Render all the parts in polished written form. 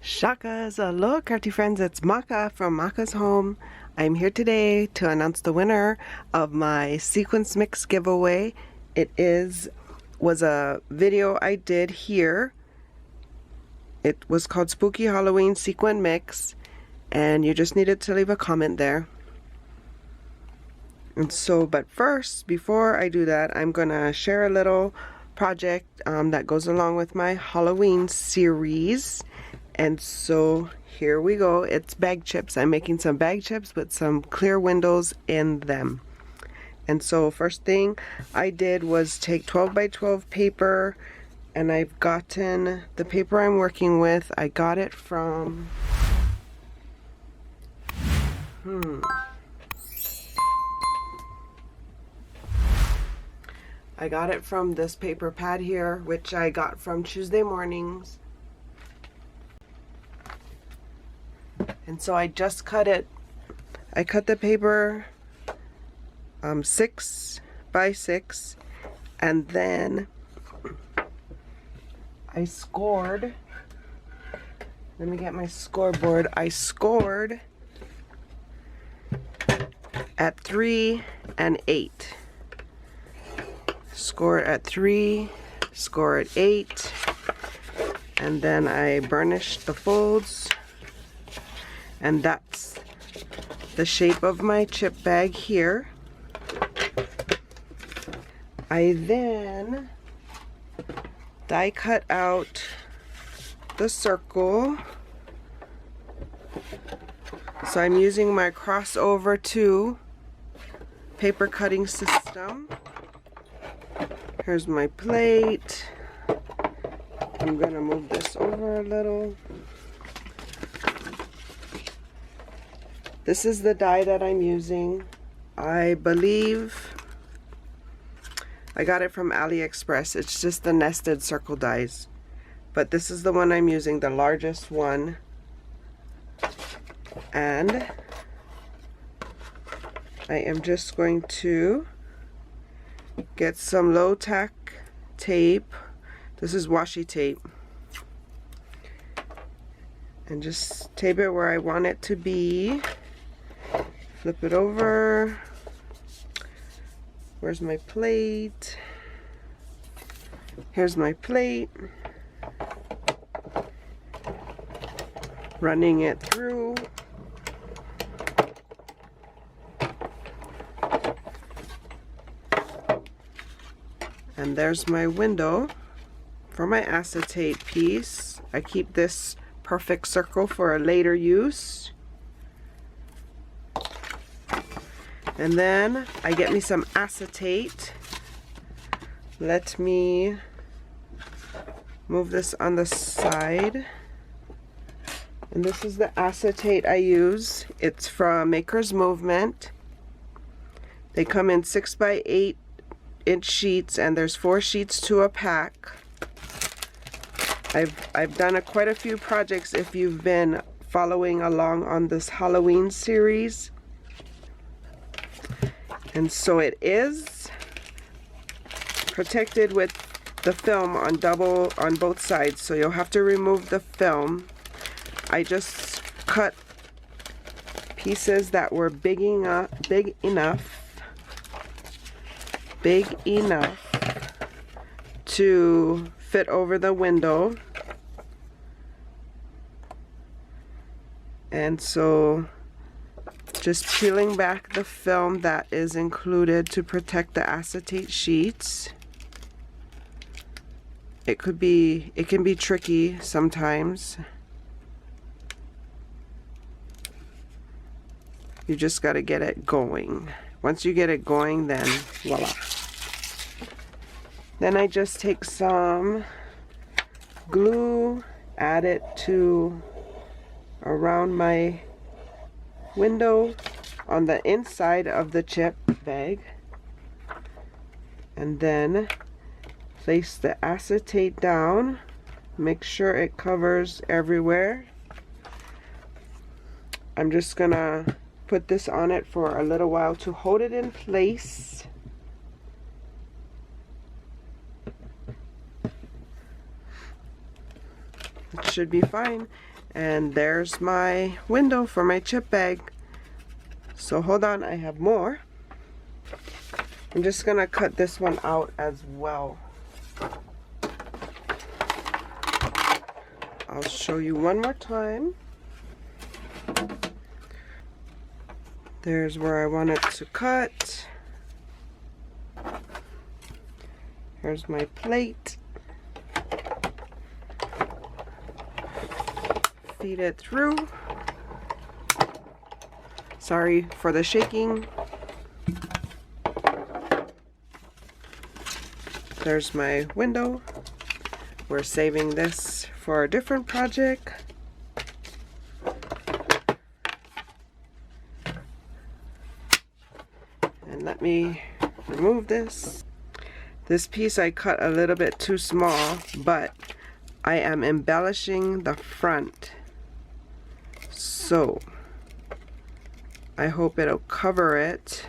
Shakas, aloha crafty friends, it's Maka from Makaz Home. I'm here today to announce the winner of my sequence mix giveaway. Was a video I did here. It was called Spooky Halloween Sequin Mix, and you just needed to leave a comment there. And so, but first, before I do that, I'm gonna share a little project that goes along with my Halloween series. And so here we go. It's bag chips. I'm making some bag chips with some clear windows in them. And so first thing I did was take 12 by 12 paper, and I've gotten the paper I'm working with. I got it from I got it from this paper pad here, which I got from Tuesday Mornings. And so I just cut it. I cut the paper 6 by 6, and then I scored. Let me get my scoreboard. I scored at 3 and 8. Score at 3, score at 8, and then I burnished the folds. And that's the shape of my chip bag here. I then die cut out the circle. So I'm using my crossover 2 paper cutting system. Here's my plate. I'm gonna move this over a little. This is the die that I'm using. I believe I got it from AliExpress. It's just the nested circle dies. But this is the one I'm using, the largest one. And I am just going to get some low tack tape. This is washi tape. And just tape it where I want it to be. Flip it over. Where's my plate? Here's my plate. Running it through. And there's my window for my acetate piece. I keep this perfect circle for a later use. And then I get me some acetate. Let me move this on the side. And this is the acetate I use. It's from Maker's Movement. They come in 6 by 8 inch sheets, and there's 4 sheets to a pack. I've done quite a few projects if you've been following along on this Halloween series. And so it is protected with the film on both sides, so you'll have to remove the film. I just cut pieces that were big enough to fit over the window. And so just peeling back the film that is included to protect the acetate sheets. It can be tricky sometimes. You just got to get it going. Once you get it going, then voila. Then I just take some glue, add it to around my window on the inside of the chip bag, and then place the acetate down. Make sure it covers everywhere. I'm just gonna put this on it for a little while to hold it in place. It should be fine. And there's my window for my chip bag. So hold on, I have more. I'm just gonna cut this one out as well. I'll show you one more time. There's where I want it to cut. Here's my plate. Feed it through. Sorry for the shaking. There's my window. We're saving this for a different project. And let me remove this. This piece I cut a little bit too small, but I am embellishing the front. So I hope it'll cover it.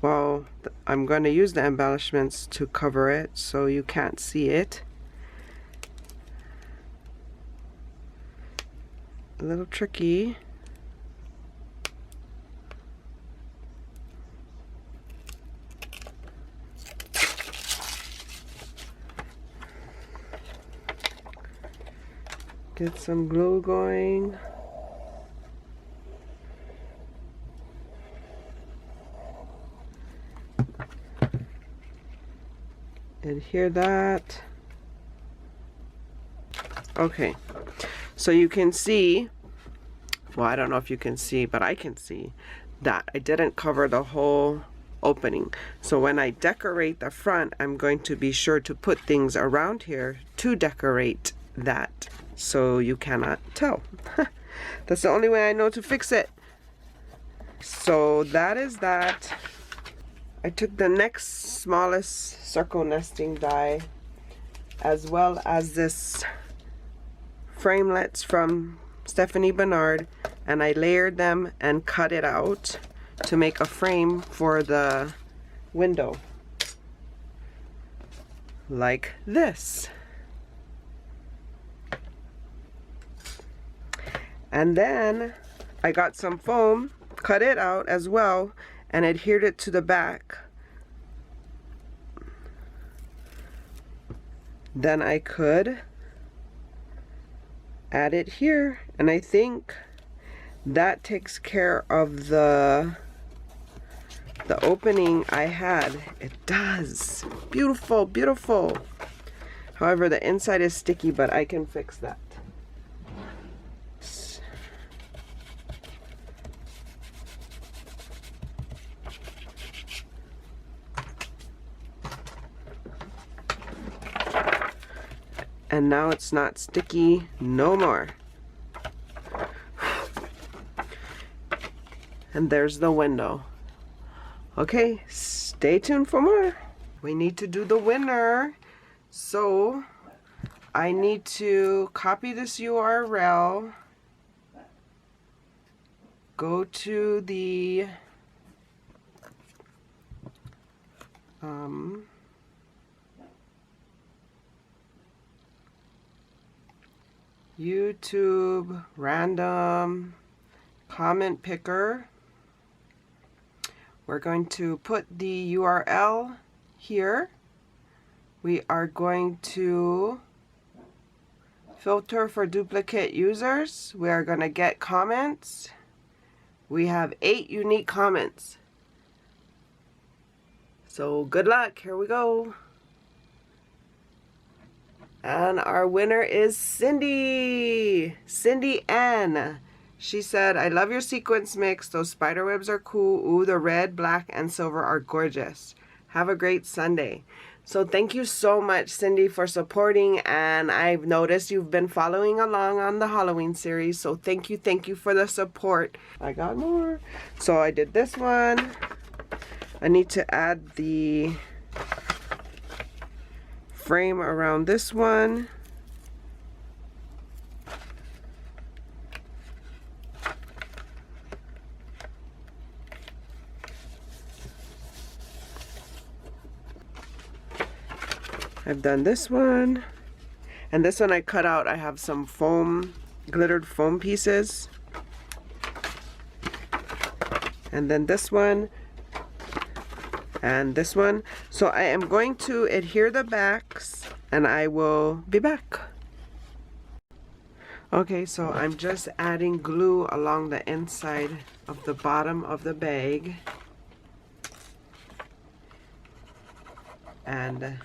Well, I'm going to use the embellishments to cover it so you can't see it. A little tricky. Get some glue going. Adhere that. Okay, so you can see, well, I don't know if you can see, but I can see that I didn't cover the whole opening. So when I decorate the front, I'm going to be sure to put things around here to decorate that so you cannot tell. That's the only way I know to fix it. So that is that. I took the next smallest circle nesting die, as well as this framelets from Stephanie Bernard, and I layered them and cut it out to make a frame for the window, like this. And then I got some foam, cut it out as well, and adhered it to the back. Then I could add it here, and I think that takes care of the opening I had. It does. Beautiful, beautiful. However, the inside is sticky, but I can fix that. And now it's not sticky no more. And there's the window. Okay, stay tuned for more. We need to do the winner. So I need to copy this URL, go to the YouTube random comment picker. We're going to put the URL here. We are going to filter for duplicate users. We are going to get comments. We have 8 unique comments. So good luck. Here we go. And our winner is Cindy. Cindy N. She said, I love your sequence mix. Those spider webs are cool. Ooh, the red, black, and silver are gorgeous. Have a great Sunday. So thank you so much, Cindy, for supporting. And I've noticed you've been following along on the Halloween series. So thank you for the support. I got more. So I did this one. I need to add the frame around this one. I've done this one, and this one I cut out. I have some foam glittered foam pieces. And then this one and this one. So I am going to adhere the backs and I will be back. Okay, so I'm just adding glue along the inside of the bottom of the bag and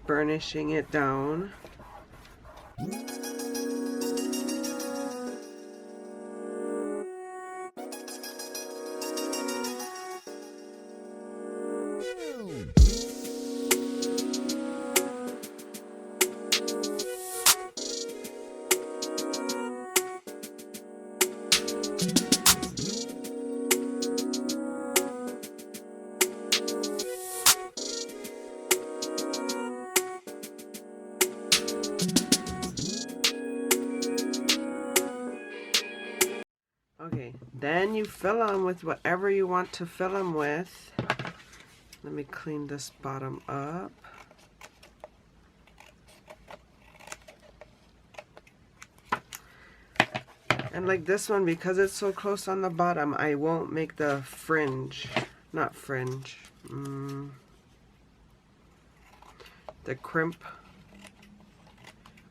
burnishing it down. Okay, then you fill them with whatever you want to fill them with. Let me clean this bottom up. And like this one, because it's so close on the bottom, I won't make the fringe, not fringe, the crimp.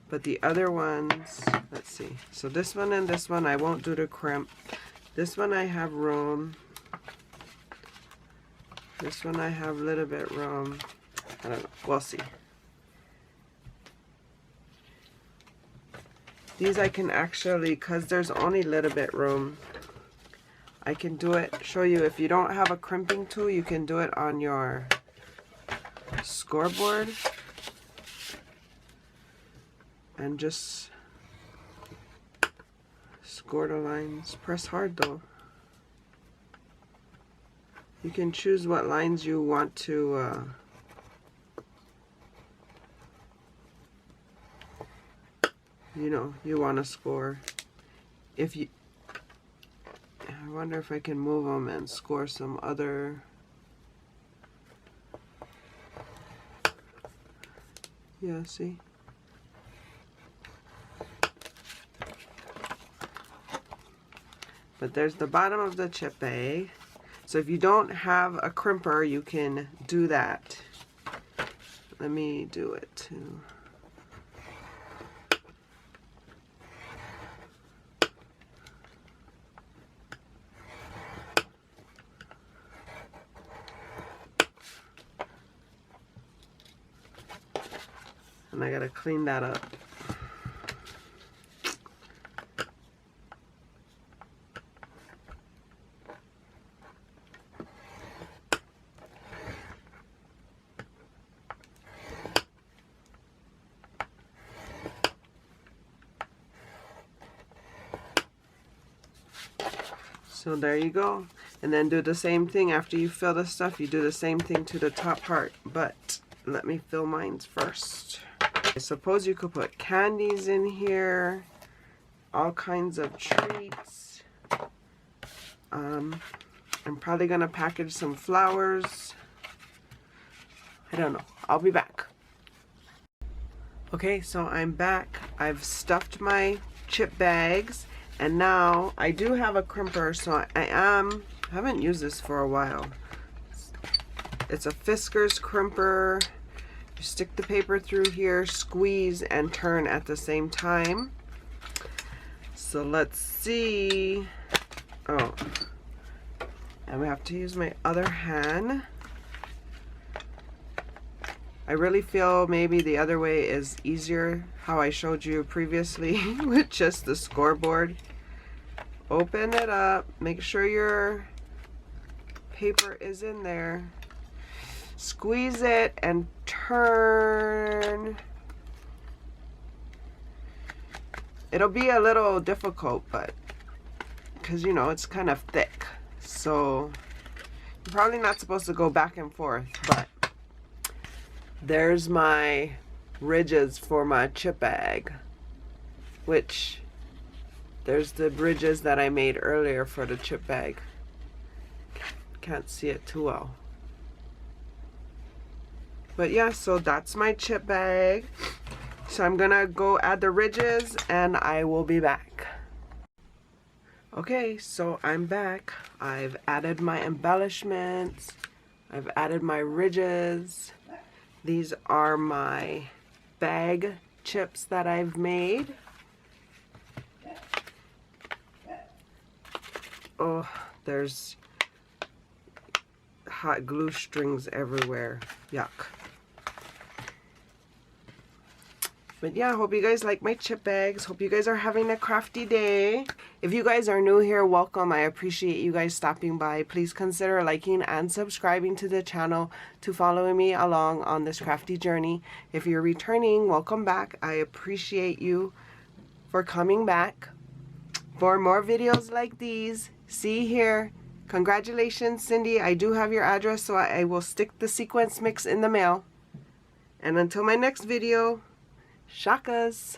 But the other ones, let's see. So this one and this one, I won't do the crimp. This one I have room. This one I have a little bit room. I don't know. We'll see. These I can actually, because there's only a little bit room, I can do it, show you. If you don't have a crimping tool, you can do it on your scoreboard. And just score the lines. Press hard though. You can choose what lines you want to you know, you want to score. If you, I wonder if I can move them and score some other. Yeah, see? But there's the bottom of the chip bag. So if you don't have a crimper, you can do that. Let me do it too. And I gotta clean that up. So there you go. And then do the same thing after you fill the stuff. You do the same thing to the top part. But let me fill mine first. I suppose you could put candies in here. All kinds of treats. I'm probably going to package some flowers. I don't know. I'll be back. Okay, so I'm back. I've stuffed my chip bags. And now I do have a crimper, so I haven't used this for a while. It's a Fisker's crimper. You stick the paper through here, squeeze and turn at the same time. So let's see. Oh, and we have to use my other hand. I really feel maybe the other way is easier, how I showed you previously with just the scoreboard. Open it up, make sure your paper is in there, squeeze it and turn. It'll be a little difficult, but because you know it's kind of thick, so you're probably not supposed to go back and forth. But there's my ridges for my chip bag, which there's the ridges that I made earlier for the chip bag. Can't see it too well. But yeah, so that's my chip bag. So I'm gonna go add the ridges and I will be back. Okay, so I'm back. I've added my embellishments. I've added my ridges. These are my bag chips that I've made. Oh, there's hot glue strings everywhere. Yuck. But yeah, hope you guys like my chip bags. Hope you guys are having a crafty day. If you guys are new here, welcome. I appreciate you guys stopping by. Please consider liking and subscribing to the channel to follow me along on this crafty journey. If you're returning, welcome back. I appreciate you for coming back. For more videos like these, see here. Congratulations, Cindy. I do have your address, so I will stick the sequence mix in the mail. And until my next video, shakas.